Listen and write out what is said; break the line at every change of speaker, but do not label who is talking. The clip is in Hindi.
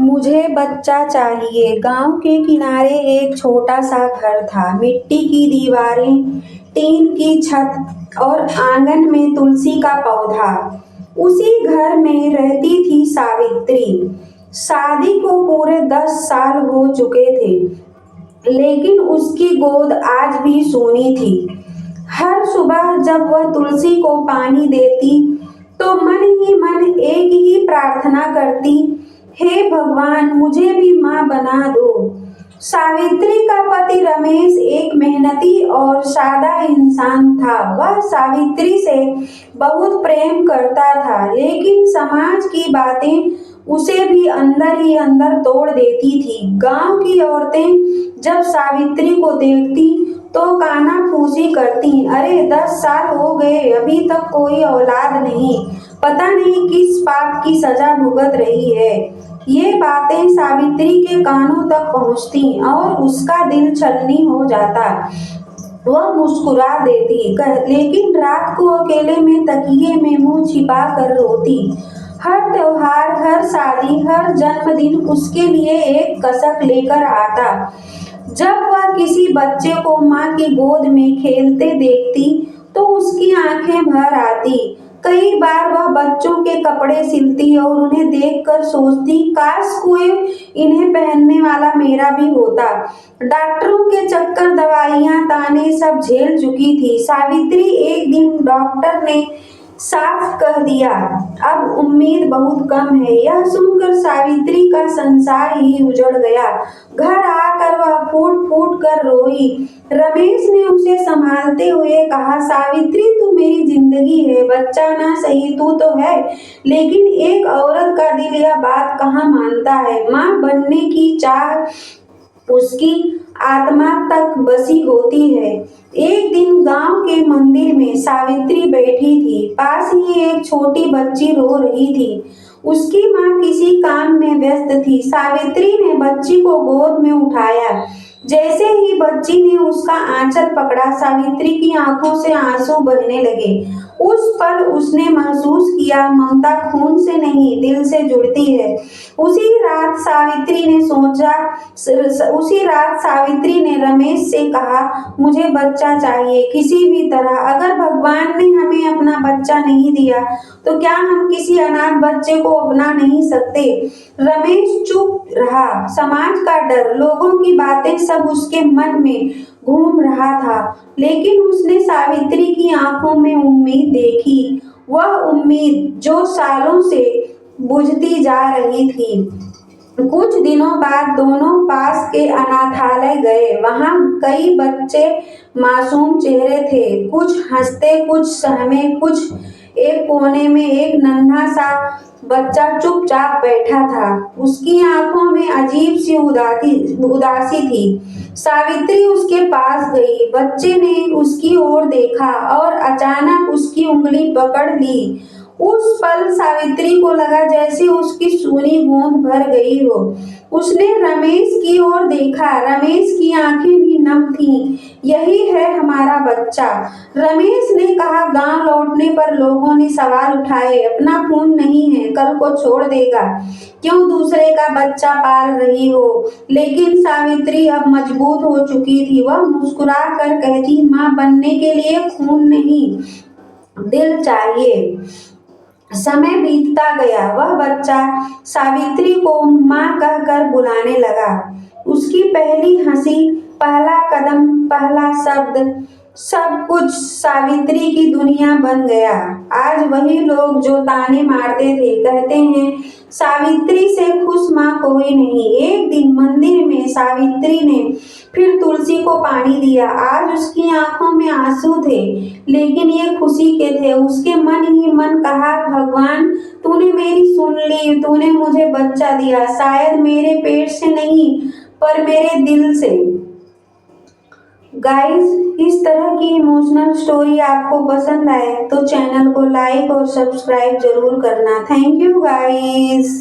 मुझे बच्चा चाहिए। गांव के किनारे एक छोटा सा घर था। मिट्टी की दीवारें, टीन की छत और आंगन में तुलसी का पौधा। उसी घर में रहती थी सावित्री। शादी को पूरे 10 साल हो चुके थे, लेकिन उसकी गोद आज भी सूनी थी। हर सुबह जब वह तुलसी को पानी देती तो मन ही मन एक ही प्रार्थना करती, हे भगवान, मुझे भी माँ बना दो। सावित्री का पति रमेश एक मेहनती और सादा इंसान था। वह सावित्री से बहुत प्रेम करता था, लेकिन समाज की बातें उसे भी अंदर ही अंदर तोड़ देती थी। गांव की औरतें जब सावित्री को देखती तो कानाफूसी करती, अरे 10 साल हो गए, अभी तक कोई औलाद नहीं, पता नहीं किस पाप की सजा भुगत रही है। ये बातें सावित्री के कानों तक पहुंचती और उसका दिल छलनी हो जाता। वह मुस्कुरा देती, लेकिन रात को अकेले में तकिए में मुंह छिपा कर रोती। हर त्योहार, हर शादी, हर जन्मदिन उसके लिए एक कसक लेकर आता। जब वह किसी बच्चे को माँ की गोद में खेलते देखती तो उसकी आंखें भर आती। कई बार वह बच्चों के कपड़े सिलती और उन्हें देखकर सोचती, काश कोई इन्हें पहनने वाला मेरा भी होता। डॉक्टरों के चक्कर, दवाइयां, ताने सब झेल चुकी थी सावित्री। एक दिन डॉक्टर ने साफ कह दिया, अब उम्मीद बहुत कम है। यह सुनकर सावित्री का संसार ही उजड़ गया। घर आकर वह फूट फूट कर रोई। रमेश ने उसे संभालते हुए कहा, सावित्री, तू मेरी जिंदगी है, बच्चा ना सही तू तो है, लेकिन एक औरत का दिल यह बात कहाँ मानता है। माँ बनने की चाह उसकी आत्मा तक बसी होती है। एक दिन गांव के मंदिर में सावित्री बैठी थी। पास ही एक छोटी बच्ची रो रही थी। उसकी माँ किसी काम में व्यस्त थी। सावित्री ने बच्ची को गोद में उठाया। जैसे ही बच्ची ने उसका आंचल पकड़ा, सावित्री की आंखों से आंसू बहने लगे। उस पल उसने महसूस किया, ममता खून से नहीं, दिल से जुड़ती है। उसी रात सावित्री ने रमेश से कहा, मुझे बच्चा चाहिए किसी भी तरह। अगर भगवान ने हमें अपना बच्चा नहीं दिया तो क्या हम किसी अनाथ बच्चे को अपना नहीं सकते। रमेश चुप रहा। समाज का डर, लोगों की बातें, सब उसके मन में घूम रहा था, लेकिन उसने सावित्री की आंखों में उम्मीद देखी। वह उम्मीद जो सालों से बुझती जा रही थी। कुछ दिनों बाद दोनों पास के अनाथालय गए। वहां कई बच्चे मासूम चेहरे थे, कुछ हंसते, कुछ सहमे, कुछ एक कोने में एक नन्हा सा बच्चा चुपचाप बैठा था। उसकी आंखों में अजीब सी उदासी थी। सावित्री उसके पास गई। बच्चे ने उसकी ओर देखा और अचानक उसकी उंगली पकड़ ली। उस पल सावित्री को लगा जैसे उसकी सूनी गोंद भर गई हो। उसने रमेश की ओर देखा। रमेश की आंखें भी नम थीं। यही है हमारा बच्चा, रमेश ने कहा। गांव लौटने पर लोगों ने सवाल उठाए, अपना खून नहीं है, कल को छोड़ देगा, क्यों दूसरे का बच्चा पाल रही हो। लेकिन सावित्री अब मजबूत हो चुकी थी। वह मुस्कुरा कर कहती, माँ बनने के लिए खून नहीं, दिल चाहिए। समय बीतता गया। वह बच्चा सावित्री को माँ कहकर बुलाने लगा। उसकी पहली हंसी, पहला कदम, पहला शब्द, सब कुछ सावित्री की दुनिया बन गया। आज वही लोग जो ताने मारते थे कहते हैं, सावित्री से खुश माँ कोई नहीं। एक दिन मंदिर में सावित्री ने फिर तुलसी को पानी दिया। आज उसकी आंखों में आंसू थे, लेकिन ये खुशी के थे। उसके मन ही मन कहा, भगवान, तूने मेरी सुन ली, तूने मुझे बच्चा दिया, शायद मेरे पेट से नहीं पर मेरे दिल से। गाइस, इस तरह की इमोशनल स्टोरी आपको पसंद आए तो चैनल को लाइक और सब्सक्राइब जरूर करना। Thank you guys.